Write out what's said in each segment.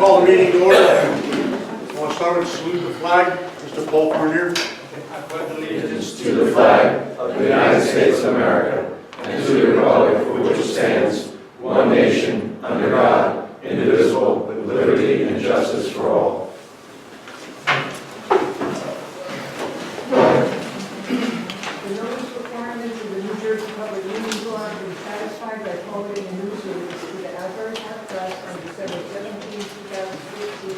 Call the meeting to order. I want to start with salute the flag. Mr. Paul Fournier. I pledge allegiance to the flag of the United States of America and to the republic for which it stands, one nation, under God, indivisible, with liberty and justice for all. The notice requirements of the New Jersey Public Meetings Law have been satisfied by forwarding a news release to the Asbury Park Press on December 17, 2015,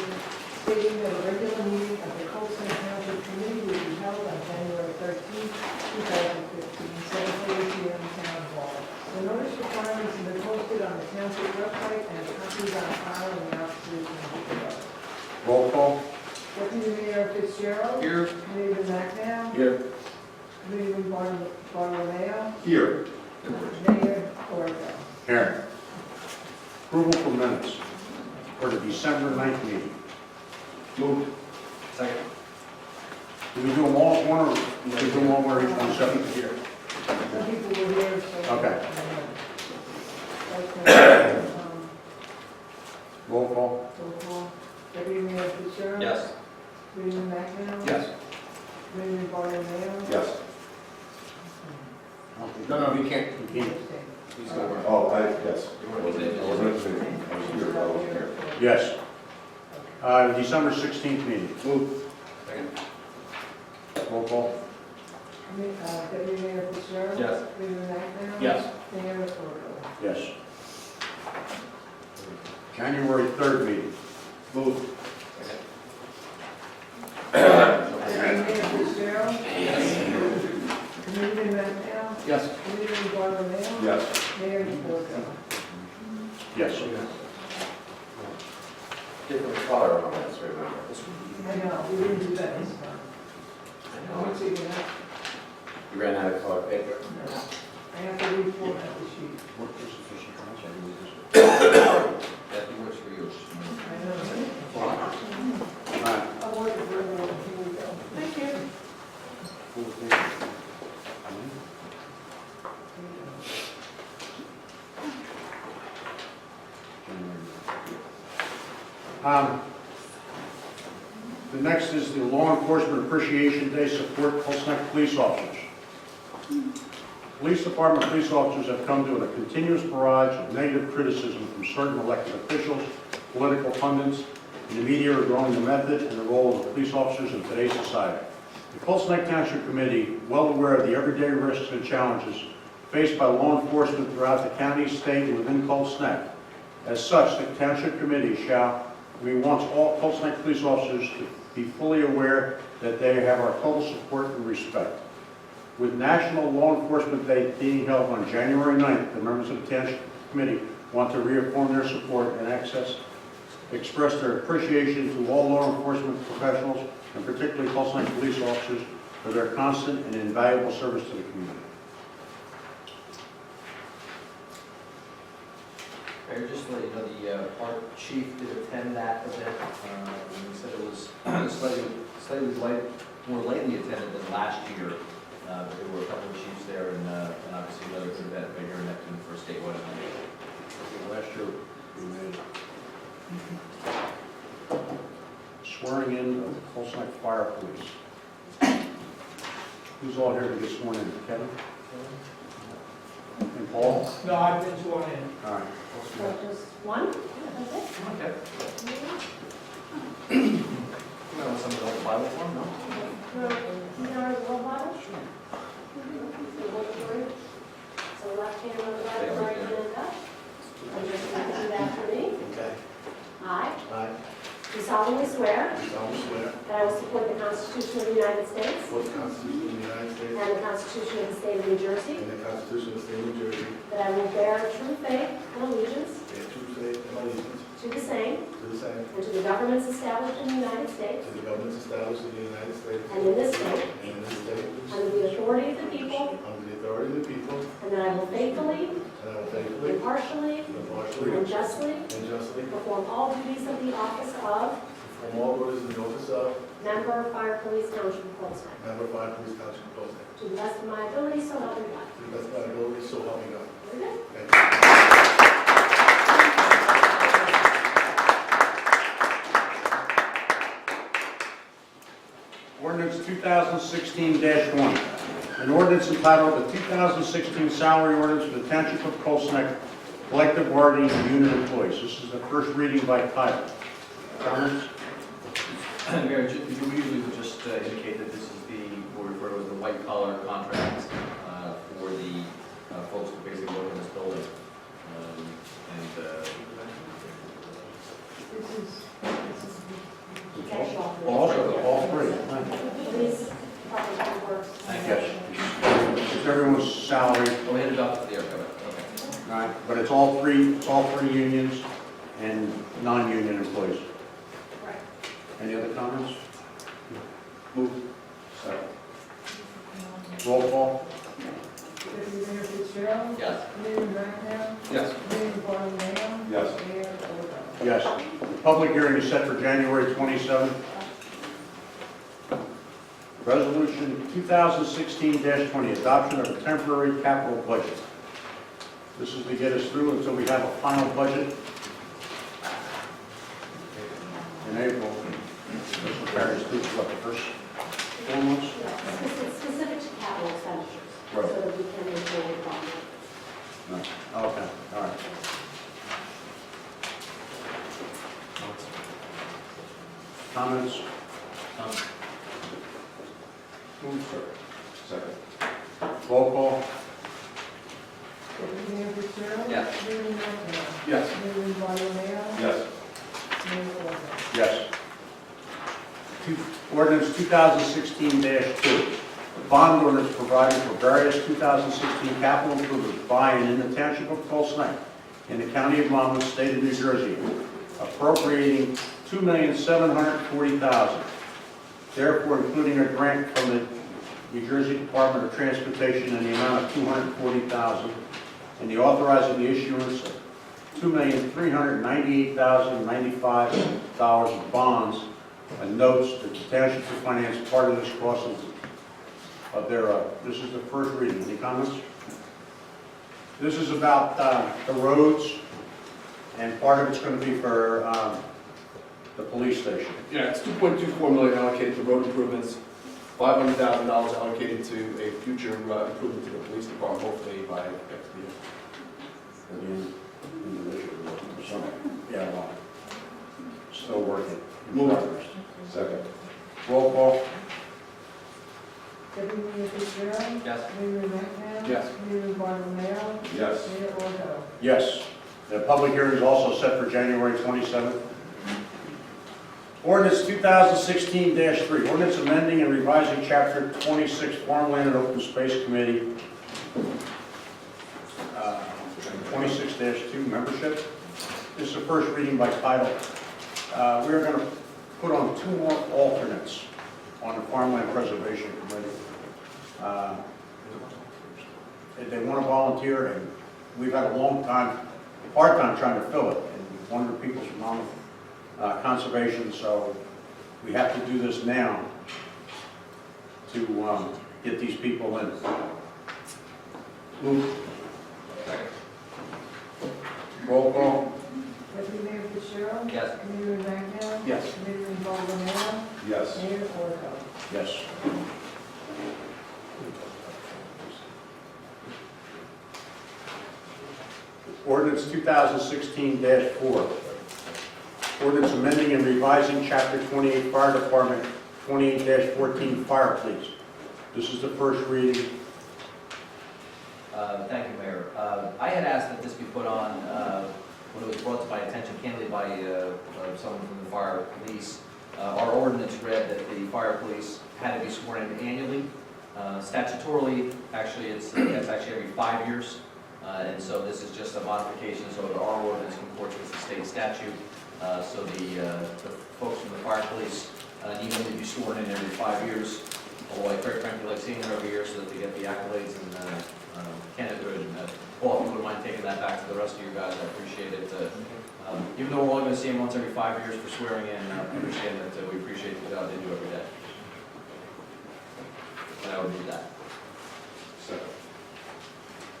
stating that a regular meeting of the ToCN Meeting Committee will be held on January 13, 2015, 7:30 p.m. in Town Hall. The notice requirements have been posted on the township website and copies on file in the offices in the borough. Roll call. Deputy Mayor Fitzgerald. Here. Committeeman McNabb. Here. Committeeman Bartolomeo. Here. Mayor Corrigan. Here. Approval for minutes for the December 9th meeting. Move. Second. Do we do them all at one or do we do them all where each one's separate here? Some people were here, so. Okay. Okay. Roll call. Roll call. Deputy Mayor Fitzgerald. Yes. Committeeman McNabb. Yes. Committeeman Bartolomeo. Yes. No, you can't. You can't. Oh, yes. I wasn't here. Yes. December 16th meeting. Move. Second. Roll call. Deputy Mayor Fitzgerald. Yes. Committeeman McNabb. Yes. Mayor Corrigan. Yes. January 3rd meeting. Move. Deputy Mayor Fitzgerald. Committeeman McNabb. Yes. Committeeman Bartolomeo. Yes. Mayor Corrigan. Yes. Different color on this, remember? I know, we didn't do that this time. Once again, You ran out of color paper. I have to reformat the sheet. That works for you. I know. All right. I'll work it for everyone. Here we go. Thank you. The next is the Law Enforcement Appreciation Day support Pulse Neck police officers. Police Department police officers have come to a continuous barrage of negative criticism from certain elected officials, political pundits, and the media regarding the method and the role of police officers in today's society. The Pulse Neck Township Committee, well aware of the everyday risks and challenges faced by law enforcement throughout the county, state, and within Pulse Neck. As such, the Township Committee we want all Pulse Neck police officers to be fully aware that they have our total support and respect. With National Law Enforcement Day being held on January 9th, the members of the Township Committee want to reaffirm their support and express their appreciation to all law enforcement professionals, and particularly Pulse Neck police officers, for their constant and invaluable service to the community. Mayor, just to let you know, our chief did attend that event. He said it was slightly more lightly attended than last year. But there were a couple of chiefs there, and obviously another good event here in Neptune for statewide event. Last year, we made swearing in of the Pulse Neck Fire Police. Who's all here to get sworn in? Kevin? And Paul? No, I've been sworn in. All right. So just one? That's it? Okay. You want some of the Bible form, no? You know, a little bottle? So left hand on the Bible, right hand on God. And just repeat after me. Okay. I I do solemnly swear solemnly swear that I will support the Constitution of the United States for the Constitution of the United States and the Constitution of the State of New Jersey, and the Constitution of the State of New Jersey, that I will bear true faith and allegiance and true faith and allegiance to the same to the same, and to the governments established in the United States to the governments established in the United States and in this state, and in this state, under the authority of the people, under the authority of the people, and that I will faithfully, and I will faithfully, impartially, impartially, and justly and justly perform all duties of the office of perform all orders in the office of Member, Fire Police Township of Colesburg. Member of Fire Police Township of Post Neck. To the best of my ability, so help me God. To the best of my ability, so help me God. Very good. Thank you. 2016-1. An ordinance entitled the 2016 Salary Ordinance for the Township of Cold Snake Collective Bargaining Unit Employees. This is the first reading by title. Comments? Mayor, we usually would just indicate that this is what we refer to as the white collar contract for the folks who basically work in this building. All three. Police, public works. Thank you. Yes. It's everyone's salary, Oh, we had it up to the air cover, okay. right? But it's all three unions and non-union employees. Right. Any other comments? Move. Second. Roll call. Deputy Mayor Fitzgerald. Yes. Mayor Ragnar. Yes. Mayor Barnwell. Yes. Mayor Overall. Yes. The public hearing is set for January 27th. Resolution 2016-20, adoption of a temporary capital budget. This is to get us through until we have a final budget in April. This will carry us through for what, the first 4 months? It's specific to capital expenditures, so Right. that we can move forward on it. No. Okay, all right. Comments? Move, sir. Second. Roll call. Deputy Mayor Fitzgerald. Yes. Mayor Ragnar. Yes. Mayor Barnwell. Yes. Mayor Overall. Yes. Ordinance 2016-2, bond ordinance providing for various 2016 capital improvements by and in the Township of Cold Snake, in the County of Monmouth, State of New Jersey, appropriating $2,740,000. Therefore, including a grant from the New Jersey Department of Transportation in the amount of $240,000, and the authorizing the issuance of $2,398,095 of bonds and notes that the township to finance part of this cost of thereof. This is the first reading. Any comments? This is about the roads, and part of it's going to be for the police station. Yeah, it's $2.24 million allocated to road improvements, $500,000 allocated to a future improvement to the police department, hopefully by next year. For the individual or something. Yeah, well, still working. Move. Second. Roll call. Deputy Mayor Fitzgerald. Yes. Mayor Ragnar. Yes. Mayor Barnwell. Yes. Mayor Overall. Yes. The public hearing is also set for January 27th. Ordinance 2016-3, ordinance amending and revising Chapter 26 Farmland and Open Space Committee, 26-2 membership. This is the first reading by title. We're going to put on 2 more alternates on the Farmland Preservation Committee. If they want to volunteer, and we've had a hard time trying to fill it, and one of the people's from Monmouth Conservation, so we have to do this now to get these people in. Move. Roll call. Deputy Mayor Fitzgerald. Yes. Mayor Ragnar. Yes. Mayor Barnwell. Yes. Mayor Overall. Yes. Ordinance 2016-4. Ordinance amending and revising Chapter 28 Fire Department, 28-14 Fire Police. This is the first reading. Thank you, Mayor. I had asked that this be put on, when it was brought to my attention, candidly by someone from the fire police. Our ordinance read that the fire police had to be sworn in annually. Statutorily, actually, it's actually every 5 years. And so this is just a modification so that our ordinance comports with the state statute. So the folks from the fire police need only to be sworn in every 5 years. Although I quite frankly like seeing them every year so that they get the accolades and candidatehood. Paul, if you wouldn't mind taking that back to the rest of you guys, I appreciate it. Even though we're only going to see them once every 5 years for swearing in, I understand that we appreciate the job they do every day. And I would do that. Second.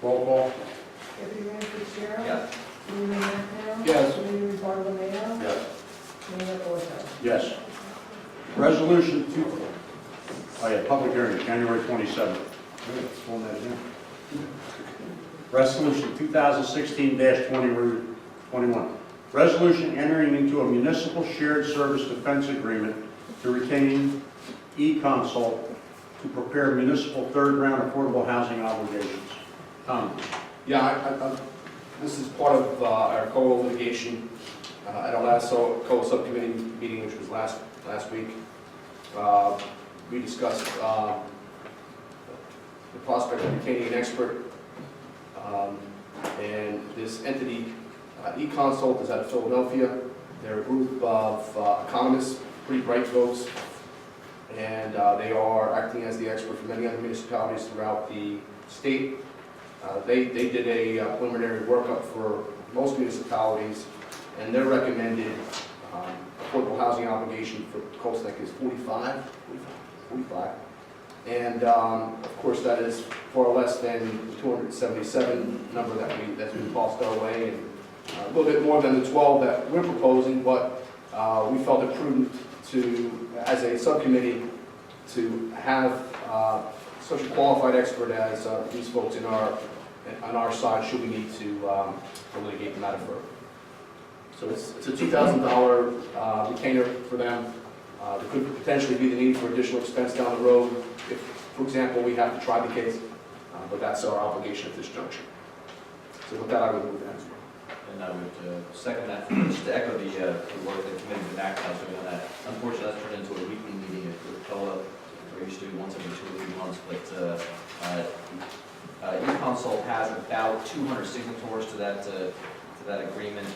Roll call. Deputy Mayor Fitzgerald. Yes. Mayor Ragnar. Yes. Mayor Barnwell. Yes. Mayor Overall. Yes. Resolution Oh, yeah, public hearing, January 27th. Let's phone that in. Resolution 2016-21. Resolution entering into a municipal shared service defense agreement to retain e-consult to prepare municipal third-round affordable housing obligations. Tom? Yeah, this is part of our COLA litigation. At our last COLA subcommittee meeting, which was last week, we discussed the prospect of retaining an expert. And this entity, eConsult, is out of Philadelphia. They're a group of economists, pretty bright folks, and they are acting as the expert for many other municipalities throughout the state. They did a preliminary workup for most municipalities, and their recommended affordable housing obligation for Colesneck is 45. And of course, that is far less than the 277 number that's been tossed our way, and a little bit more than the 12 that we're proposing, but we felt it prudent to, as a subcommittee, to have such a qualified expert as these folks on our side should we need to litigate the matter further. So it's a $2,000 retainer for them. There could potentially be the need for additional expense down the road if, for example, we have to try the case, but that's our obligation at this juncture. So with that, I would move that. And I would second that. Just to echo the work that Committee of the Act House doing on that. Unfortunately, that's turned into a weekly meeting at COLA. We're used to once every 2 or 3 months, but eConsult has about 200 signatories to that agreement,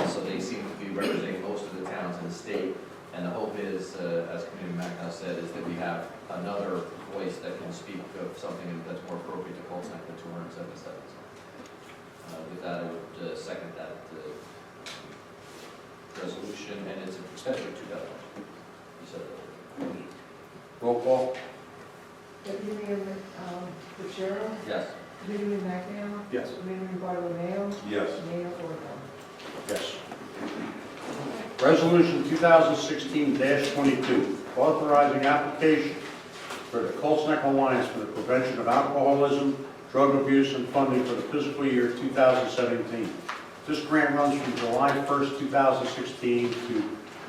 so they seem to be representing most of the towns in the state. And the hope is, as Committee Macnow said, is that we have another voice that can speak of something that's more appropriate to Colesneck than 277. With that, I would second that resolution, and it's especially $2,000. You said that. Roll call? Deputy Mayor Fitzgerald. Yes. Deputy Mayor McNeil. Yes. Mayor Bartolomeo. Yes. Mayor Ordon. Yes. Resolution 2016-22, authorizing application for the Colesneck Alliance for the Prevention of Alcoholism, Drug Abuse, and Funding for the fiscal year 2017. This grant runs from July 1st, 2016 to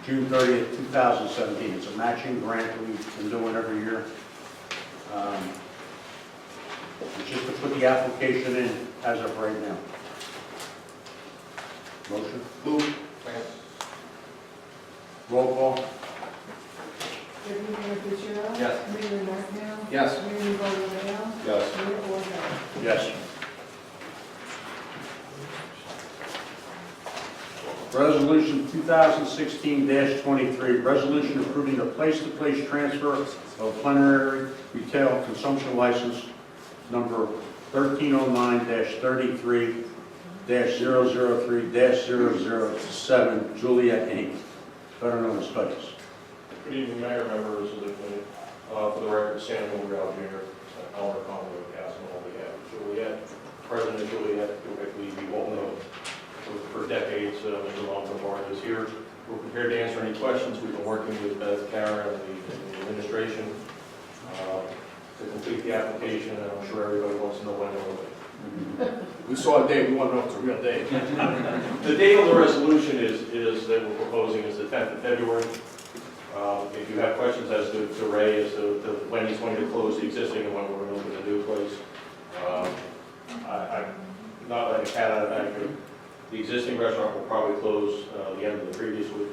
June 30th, 2017. It's a matching grant that we've been doing every year. It's just to put the application in as of right now. Motion? Move. Roll call? Deputy Mayor Fitzgerald. Yes. Mayor McNeil. Yes. Mayor Bartolomeo. Yes. Mayor Ordon. Yes. Resolution 2016-23, resolution approving a place-to-place transfer of plenary retail consumption license number 1309-33-003-007, Juliet Inc., better known as Studies. Good evening, Mayor, members of the committee. For the record, Sam Moore out here, Elmer Conway, Castle, on behalf of Juliet. President Juliet, typically we all know for decades, Mr. Longbard is here. We're prepared to answer any questions. We've been working with Beth, Karen, and the administration to complete the application, and I'm sure everybody wants to know when they're open. We saw a date, we want to know if it's a real date. The date of the resolution is that we're proposing is the 10th of February. If you have questions as to Ray, as to when he's going to close the existing and when we're going to open the new place, I'm not letting a cat out of the bag. The existing restaurant will probably close the end of the previous week.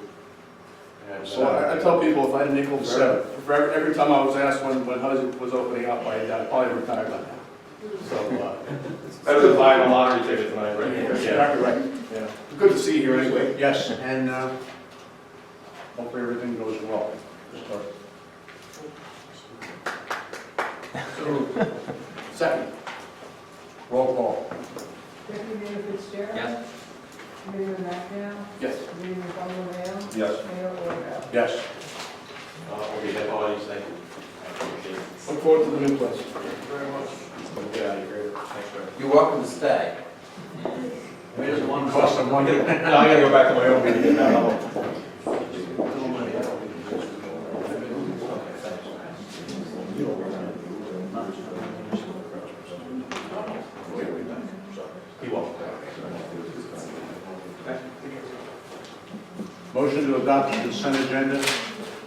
And, So I tell people if I had a nickel for every time I was asked when Huzzy was opening up, I'd probably retire by now. So, better than buying a lottery ticket tonight, right? yeah, exactly right. Yeah. Good to see you here anyway. Yes, and hopefully everything goes well. Second. Roll call. Deputy Mayor Fitzgerald. Yes. Mayor McNeil. Yes. Mayor Bartolomeo. Yes. Mayor Ordon. Yes. On behalf of all these, thank you. I appreciate it. Look forward to the new place. Thank you very much. Get out of here. Thanks, Ray. You're welcome to stay. Cost some money. No, I gotta go back to my own meeting now. Motion to adopt the consent agenda.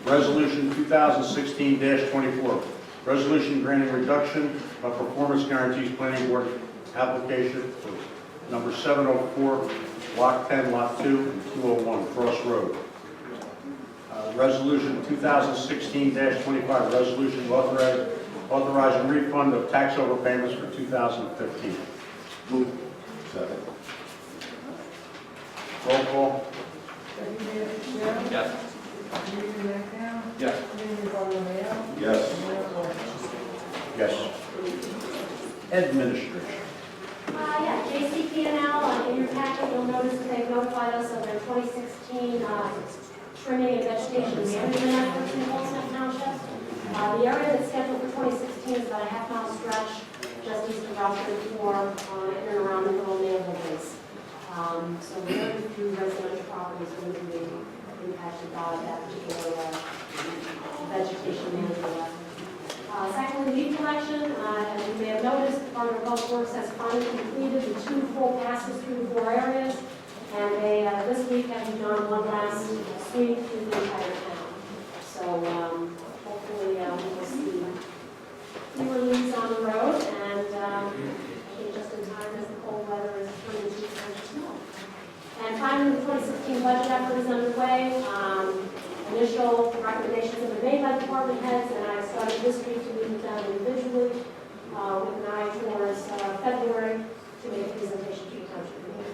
Resolution 2016-24. Resolution granting reduction of performance guarantees planning board application for number 704, Block 10, Lot 2, and 201, Cross Road. Resolution 2016-25, resolution authorizing refund of tax overpayments for 2015. Second. Roll call. Deputy Mayor Fitzgerald. Yes. Committeeman Macdown. Yes. Committeeman Barnwell. Yes. Mayor Gordon. Yes. Administration. Yeah, JCP&L, in your packet, you'll notice that they notified us of their 2016 trimming and vegetation management efforts in Holston Township. The area that's scheduled for 2016 is about a half-mile stretch just east of Route 34 in and around the Little Naval Base. So very few residential properties will be impacted by that particular vegetation management effort. Secondly, leaf collection. As you may have noticed, the Department of Public Works has finally completed the 2 full passes through the 4 areas, and they this week have done one last sweep through the entire town. So hopefully we will see fewer leaves on the road, and I think just in time as the cold weather is turning to snow. And finally, the 2016 budget effort is underway. Initial recommendations have been made by department heads, and I started this week to meet with them individually with an eye towards February to make a presentation to the township meeting.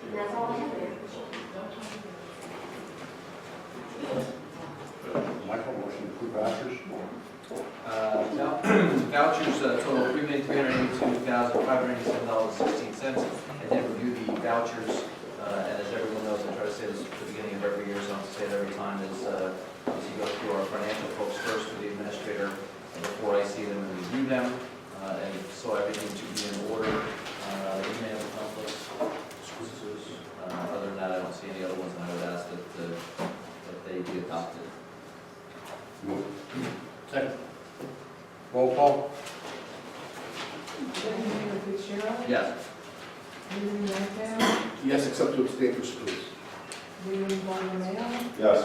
And that's all I have there. Michael, motion to approve vouchers. Vouchers total $3,382,587.16. I did review the vouchers, and as everyone knows, I try to say this at the beginning of every year, so I don't say it every time, is you go through our financial folks first with the administrator before I see them and review them, and so everything to be in order. Email conflicts, excuses. Other than that, I don't see any other ones, and I would ask that they be adopted. Second. Roll call. Deputy Mayor Fitzgerald. Yes. Committeeman Macdown. Yes, except to abstain for schools. Committeeman Barnwell. Yes.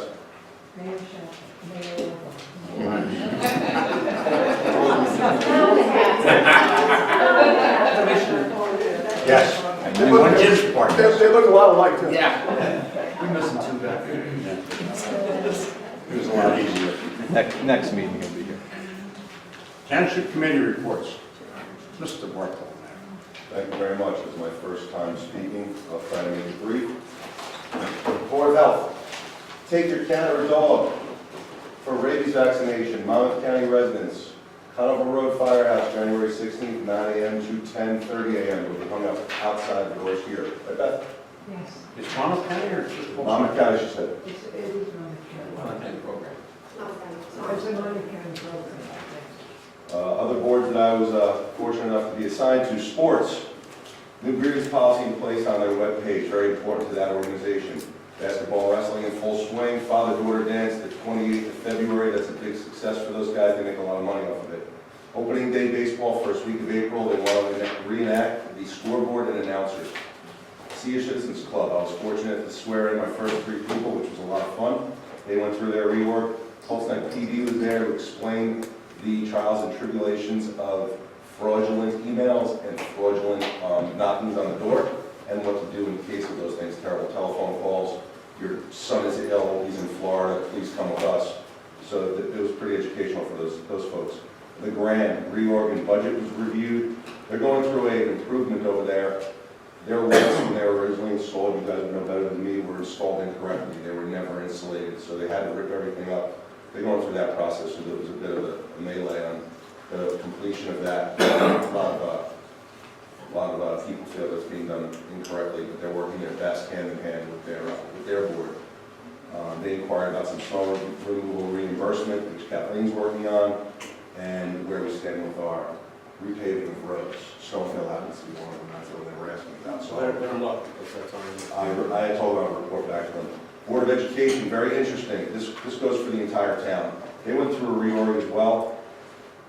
Mayor Shelton. Mayor Gordon. Yes. And one Jim's part. They look a lot alike, too. Yeah. We're missing 2 back there. It was a lot easier. Next meeting will be here. Township committee reports. Mr. Bartholomew. Thank you very much. It's my first time speaking. I'll try to make it brief. Board of Health, take your cat or dog for rabies vaccination. Monmouth County residents, Conover Road Firehouse, January 16th, 9 a.m. to 10:30 a.m. Will be hung up outside the doors here. Right, Beth? Yes, Is Monmouth County or just Holston? Monmouth County, she said. it is Monmouth County. Program. It's a Monmouth County program, I Other boards that I was fortunate enough to be assigned to, sports. New grievance policy in place on their webpage, very important to that organization. Basketball, wrestling in full swing, father-daughter dance, the 28th of February, that's a big success for those guys, they make a lot of money off of it. Opening day baseball, first week of April, they want to reenact the scoreboard and announcers. Senior Citizens Club, I was fortunate to swear in my first 3 people, which was a lot of fun. They went through their reorg. Holston PD was there to explain the trials and tribulations of fraudulent emails and fraudulent knockings on the door, and what to do in case of those things, terrible telephone calls. Your son is ill, he's in Florida, please come with us. So it was pretty educational for those folks. The grand reorg and budget was reviewed. They're going through an improvement over there. Their lights, when they were originally installed, you guys would know better than me, were installed incorrectly. They were never insulated, so they had to rip everything up. They're going through that process, so there was a bit of a melee on the completion of that. A lot of people feel that's being done incorrectly, but they're working their best hand in hand with their board. They inquired about some snow removal reimbursement, which Kathleen's working on, and where we stand with our repaving of roads. Snowfield happens to be one of them, that's what they were asking about. So They're in luck, if that's on. I had told them I would report back to them. Board of Education, very interesting. This goes for the entire town. They went through a reorg as well.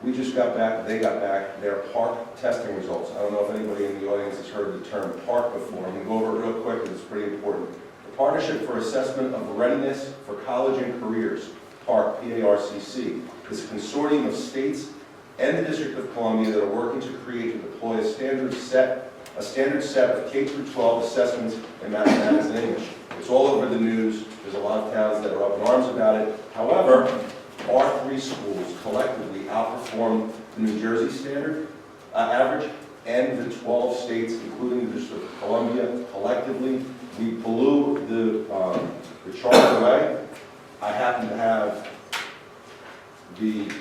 We just got back, they got back their park testing results. I don't know if anybody in the audience has heard the term park before. I'm going to go over it real quick because it's pretty important. The Partnership for Assessment of Readiness for College and Careers, PARC, P-A-R-C-C, is a consortium of states and the District of Columbia that are working to create and deploy a standard set of K-12 assessments in mathematics and English. It's all over the news. There's a lot of towns that are up in arms about it. However, our 3 schools collectively outperformed the New Jersey standard average and the 12 states, including the District of Columbia, collectively. We blew the chart away. I happen to have the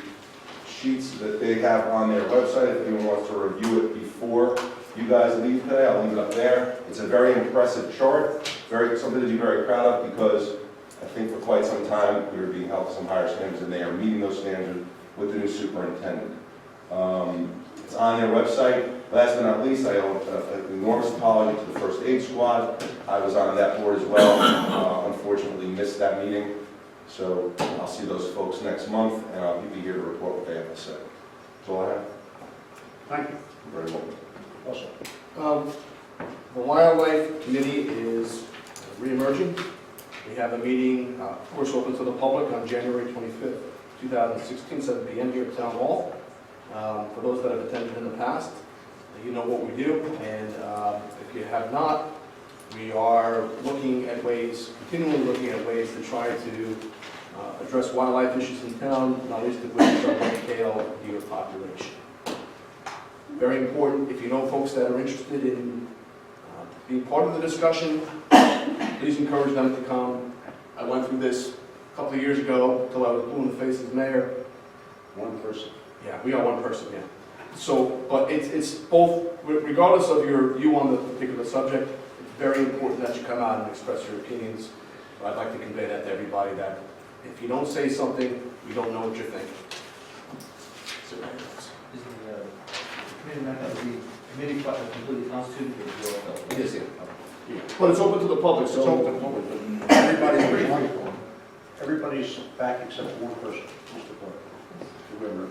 sheets that they have on their website if anyone wants to review it before you guys leave today. I'll leave it up there. It's a very impressive chart, something to be very proud of, because I think for quite some time we were being held to some higher standards, and they are meeting those standards with the new superintendent. It's on their website. Last but not least, I owe an enormous apology to the First Aid Squad. I was on that board as well. Unfortunately, missed that meeting. So I'll see those folks next month, and I'll be here to report what they have to say. That's all I have. Thank you. You're very welcome. Also, The Wildlife Committee is reemerging. We have a meeting, of course, open to the public on January 25th, 2016, 7 p.m. here at Town Hall. For those that have attended in the past, you know what we do, and if you have not, we are looking at ways, continually looking at ways to try to address wildlife issues in town, not least of which is our red-tailed deer population. Very important, if you know folks that are interested in being part of the discussion, please encourage them to come. I went through this a couple of years ago until I was blue in the face as mayor. one person. Yeah, we got one person, yeah. So, but it's both, regardless of your view on the particular subject, it's very important that you come out and express your opinions. So I'd like to convey that to everybody, that if you don't say something, we don't know what you're thinking. So, Is the committee member, the committee completely constituted or is it all filled? It is, yeah. But it's open to the public, It's so. open to the public, but everybody's back except for one person, Mr. Clark. Whoever.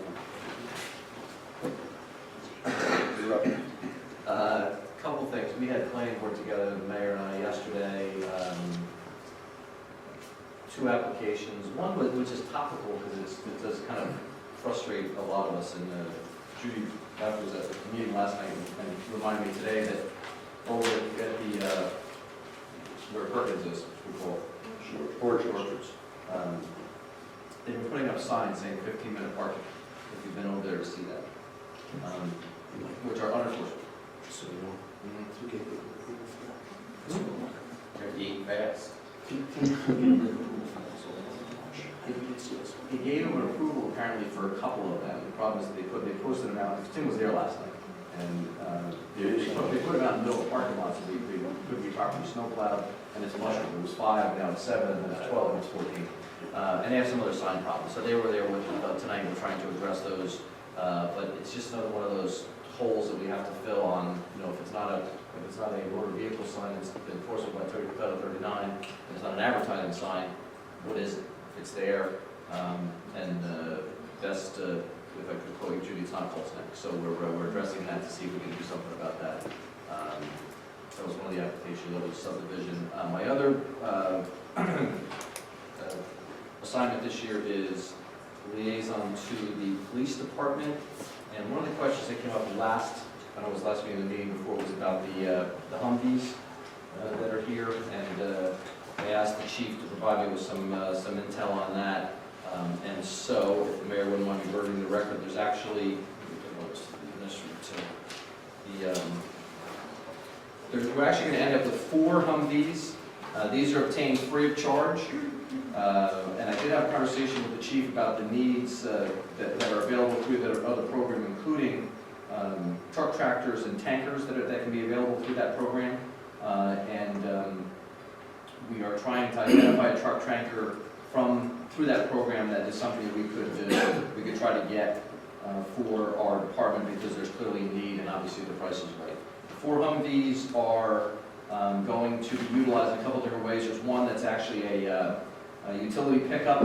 You're up. Couple things. We had planning board together, the mayor and I, yesterday. 2 applications. One which is topical because it does kind of frustrate a lot of us. And Judy, that was at the meeting last night, and reminded me today that over at the where Perkins is, we call orchards. They've been putting up signs saying 15-minute parking. If you've been over there to see that, which are unenforceable. So, you know, Eat fast. He gave them an approval apparently for a couple of them. The problem is they posted them out. Tim was there last night, and they put them out in the middle of the parking lot, so they couldn't be properly snowplowed. And it's mushroom. It was 5, now it's 7, and then it's 12, and it's 14. And they have some other sign problems. So they were there with tonight. We're trying to address those, but it's just another one of those holes that we have to fill on. You know, if it's not a motor vehicle sign, it's enforceable by Title 39. And it's not an advertising sign. What is it? It's there, and best, if I could quote you, Judy, it's not a false neck. So we're addressing that to see if we can do something about that. That was one of the applications of the subdivision. My other assignment this year is liaison to the police department. And one of the questions that came up last meeting, the meeting before, was about the Humvees that are here. And I asked the chief to provide me with some intel on that. And so, if the mayor wouldn't mind me burdening the record, there's actually, we're actually going to end up with 4 Humvees. These are obtained free of charge. And I did have a conversation with the chief about the needs that are available through that other program, including truck tractors and tankers that can be available through that program. We are trying to identify a truck tanker through that program that is something that we could try to get for our department, because there's clearly a need and obviously the price is right. The 4 Humvees are going to be utilized in a couple different ways. There's one that's actually a utility pickup,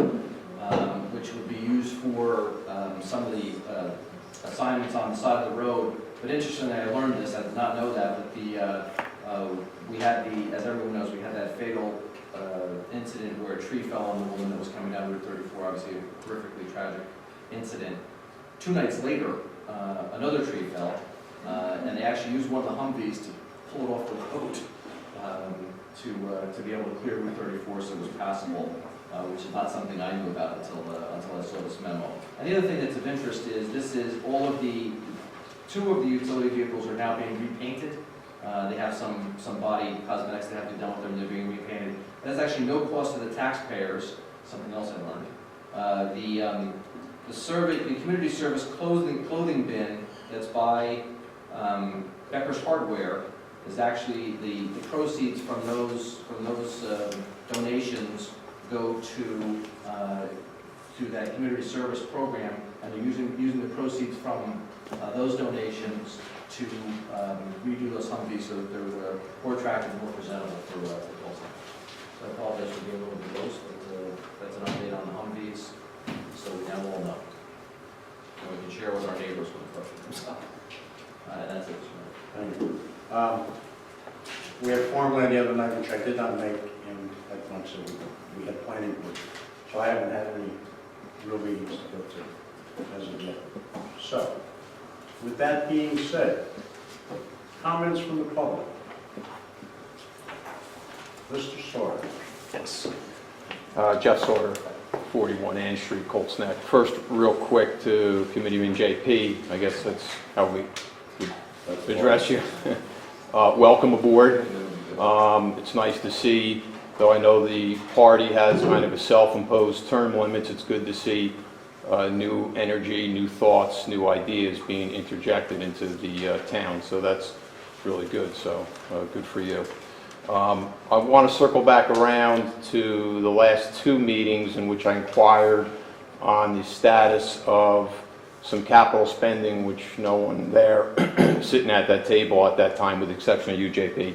which would be used for some of the assignments on the side of the road. But interestingly, I learned this, I did not know that, but we had as everyone knows, we had that fatal incident where a tree fell on the woman that was coming down Route 34, obviously a horrifically tragic incident. 2 nights later, another tree fell, and they actually used one of the Humvees to pull it off the road to be able to clear Route 34 so it was passable, which is not something I knew about until I saw this memo. And the other thing that's of interest is two of the utility vehicles are now being repainted. They have some body cosmetics that have to be done with them, they're being repainted. That's actually no cost to the taxpayers, something else I learned. The community service clothing bin that's by Becker's Hardware is actually the proceeds from those donations go to that community service program, and they're using the proceeds from those donations to redo those Humvees so that they're more attractive, more presentable for Tulsa. So I apologize for being a little bit close, but that's an update on the Humvees, so we now all know. And we can share with our neighbors when the question comes up. And that's it. Thank you. We had farmland the other night, which I did not make in, like Mike said, we had planning board. So I haven't had any real meetings to go to as of yet. So, with that being said, comments from the public. Mr. Sauter. Yes. Jeff Sauter, 41 Ann Street, Colts Neck. First, real quick to Committeeman JP, I guess that's how we would address you. Welcome aboard. It's nice to see, though I know the party has kind of a self-imposed term limits, it's good to see new energy, new thoughts, new ideas being interjected into the town. So that's really good. So good for you. I want to circle back around to the last 2 meetings in which I inquired on the status of some capital spending, which no one there sitting at that table at that time, with the exception of you, JP,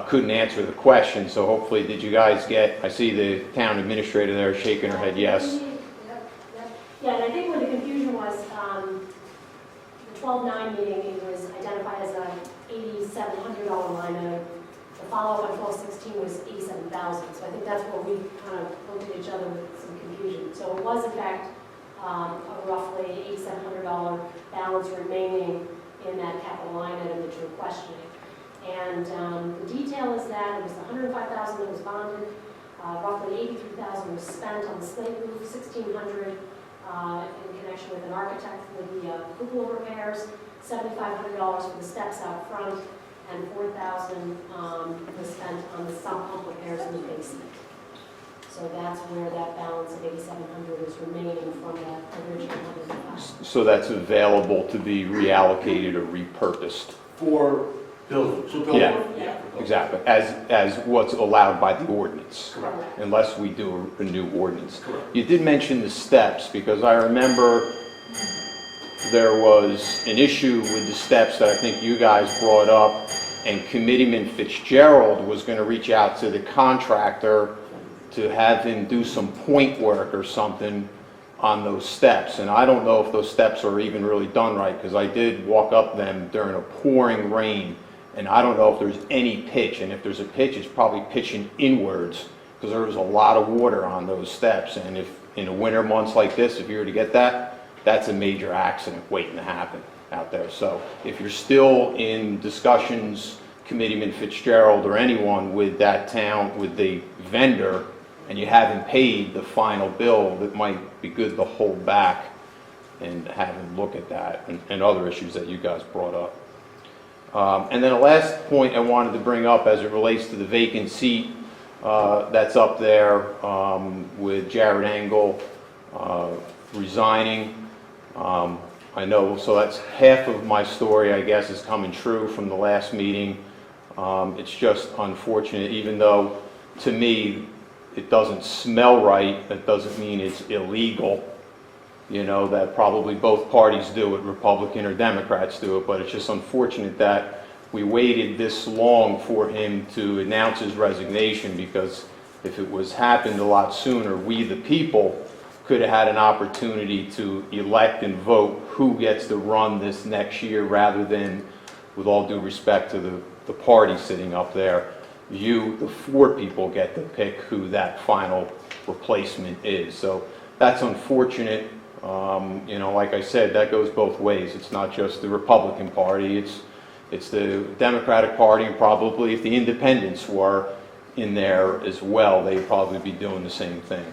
couldn't answer the question. So hopefully, did you guys get, I see the town administrator there shaking her head yes. Yeah, and I think where the confusion was, the 12-9 meeting, it was identified as a $8,700 line item. The follow-up on 12-16 was $87,000. So I think that's where we kind of looked at each other with some confusion. So it was, in fact, a roughly $8,700 balance remaining in that capital line item that you're questioning. And the detail is that it was $105,000 that was bonded, roughly $83,000 was spent on the slate roof, $1,600 in connection with an architect for the cupola repairs, $7,500 for the steps out front, and $4,000 was spent on the sump pump repairs in the basement. So that's where that balance of $8,700 is remaining from that original $105,000. So that's available to be reallocated or repurposed. For Buildings. Yeah. Exactly, as what's allowed by the ordinance. Correct. Unless we do a new ordinance. Correct. You did mention the steps, because I remember there was an issue with the steps that I think you guys brought up, and Committeeman Fitzgerald was going to reach out to the contractor to have him do some point work or something on those steps. And I don't know if those steps are even really done right, because I did walk up them during a pouring rain, and I don't know if there's any pitch, and if there's a pitch, it's probably pitching inwards, because there was a lot of water on those steps. And if in the winter months like this, if you were to get that, that's a major accident waiting to happen out there. So if you're still in discussions, Committeeman Fitzgerald or anyone with that town, with the vendor, and you haven't paid the final bill, it might be good to hold back and have him look at that, and other issues that you guys brought up. And then the last point I wanted to bring up as it relates to the vacant seat that's up there with Jared Engel resigning. I know, so that's half of my story, I guess, is coming true from the last meeting. It's just unfortunate, even though to me it doesn't smell right, that doesn't mean it's illegal. You know, that probably both parties do it, Republican or Democrats do it, but it's just unfortunate that we waited this long for him to announce his resignation, because if it was happened a lot sooner, we the people could have had an opportunity to elect and vote who gets to run this next year, rather than, with all due respect to the party sitting up there, you, the 4 people, get to pick who that final replacement is. So that's unfortunate. You know, like I said, that goes both ways. It's not just the Republican Party, it's the Democratic Party, and probably if the independents were in there as well, they'd probably be doing the same thing.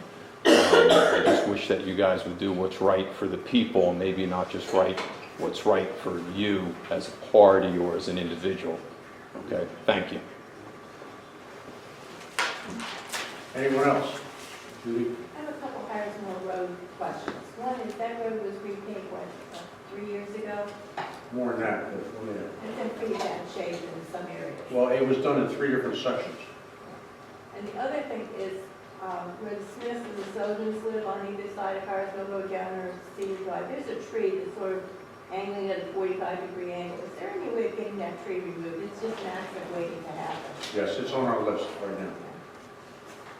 I just wish that you guys would do what's right for the people, and maybe not just what's right for you as a party or as an individual. Okay, thank you. Anyone else? Judy? I have a couple Harrisonville Road questions. One is that road was repaved, what, 3 years ago? More than that, but, yeah. It's in pretty bad shape in some areas. Well, it was done in 3 different sections. And the other thing is, where the Smiths and the Sodans live on either side of Harrisonville Road down or Cedar Drive, there's a tree that's sort of angling at a 45-degree angle. Is there any way of getting that tree removed? It's just an accident waiting to happen. Yes, it's on our list right now.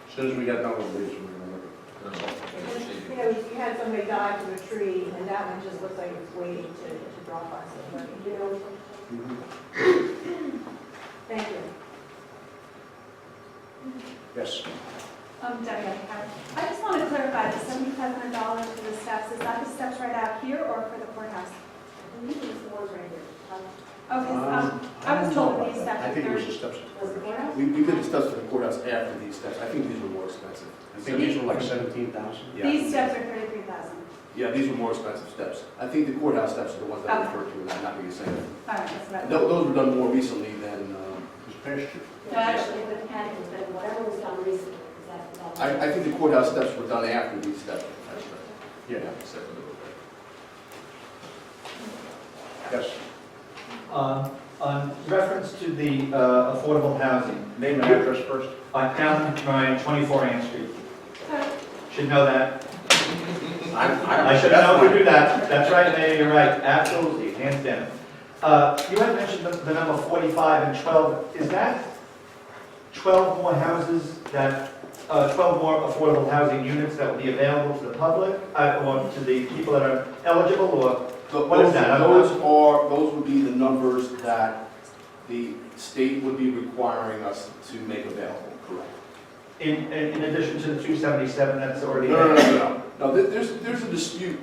As soon as we get done with these, we're going to look at it. You know, you had somebody die from a tree, and that one just looks like it was waiting to drop on somebody, you know? Thank you. Yes. Debbie, I just want to clarify, the $7,500 for the steps, is that the steps right out here or for the courthouse? I believe it's the ones right here. Okay, I was don't told know these about that. steps I are think it was the 30. steps. Was the courthouse? We did the steps for the courthouse after these steps. I think these were more expensive. I think these were like 17,000. Yeah. These steps are 33,000. Yeah, these were more expensive steps. I think the courthouse steps are the ones that I Okay. referred to, and I'm not being saying. All right, that's what I Those were done more recently than, This past year. No, actually, with Canada, but whatever was done recently, is that? I think the courthouse steps were done after these steps. Yeah. Yes. On reference to the affordable housing, Name and address first. Alan Ryan, 24 Ann Street. Should know that. I should know to do that. That's right, Mayor, you're right. Absolutely, hands down. You had mentioned the number 45 and 12. Is that 12 more houses that, 12 more affordable housing units that will be available to the public, or to the people that are eligible, or what is that? Those would be the numbers that the state would be requiring us to make available, correct? In addition to the 277 that's already No, there? No, there's a dispute.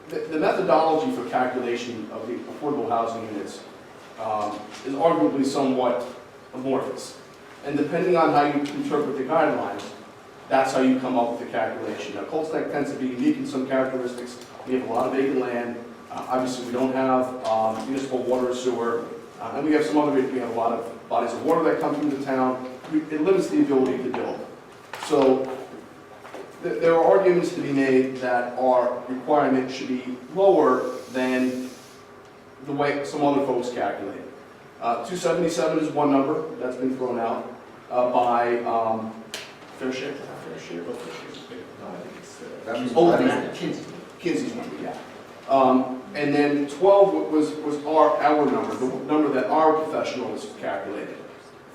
The methodology for calculation of the affordable housing units is arguably somewhat amorphous. And depending on how you interpret the guidelines, that's how you come up with the calculation. Now, Cold Stack tends to be unique in some characteristics. We have a lot of vacant land. Obviously, we don't have municipal water or sewer. And we have some other, we have a lot of bodies of water that come through the town. It limits the ability to build. So there are arguments to be made that our requirement should be lower than the way some other folks calculate it. 277 is one number that's been thrown out by Fair Share. Fair Share, but Kinsey's number, yeah. And then 12 was our number, the number that our professionals calculated.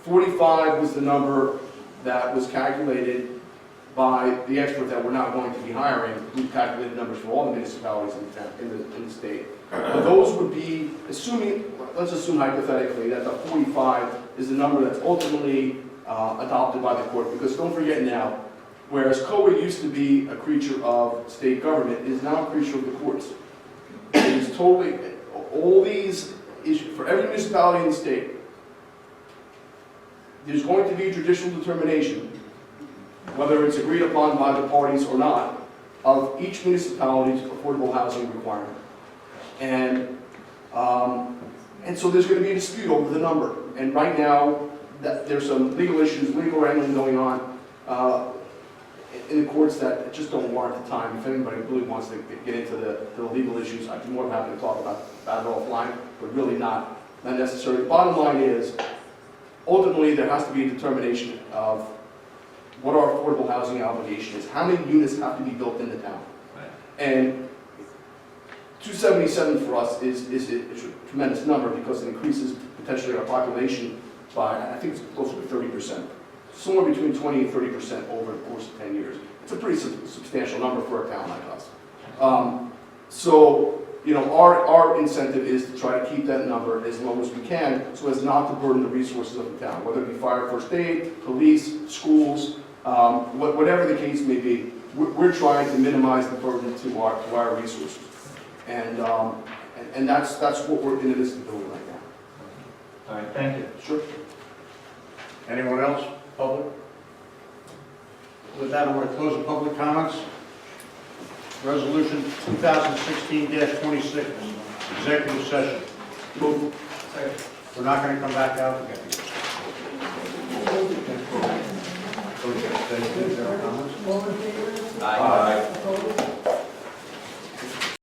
45 was the number that was calculated by the expert that we're not going to be hiring, who calculated numbers for all the municipalities in the state. But those would be, let's assume hypothetically that the 45 is the number that's ultimately adopted by the court, because don't forget now, whereas COVID used to be a creature of state government, it is now a creature of the courts. It is totally, all these issues, for every municipality in the state, there's going to be a judicial determination, whether it's agreed upon by the parties or not, of each municipality's affordable housing requirement. And so there's going to be a dispute over the number. And right now, there's some legal issues, legal wrangling going on in the courts that just don't warrant the time. If anybody really wants to get into the legal issues, I'd be more than happy to talk about it offline, but really not necessary. The bottom line is, ultimately, there has to be a determination of what our affordable housing obligation is, how many units have to be built in the town. Right. And 277 for us is a tremendous number because it increases potentially our population by, I think it's closer to 30%. Somewhere between 20 and 30% over the course of 10 years. It's a pretty substantial number for a town like us. So our incentive is to try to keep that number as low as we can, so as not to burden the resources of the town, whether it be fire, first aid, police, schools, whatever the case may be. We're trying to minimize the burden to our resources. And that's what we're in this doing right now. All right, thank you. Sure. Anyone else, public? With that, I'm going to close the public comments. Resolution 2016-26, executive session. Move. We're not going to come back out again. All in favor? Aye. Opposed?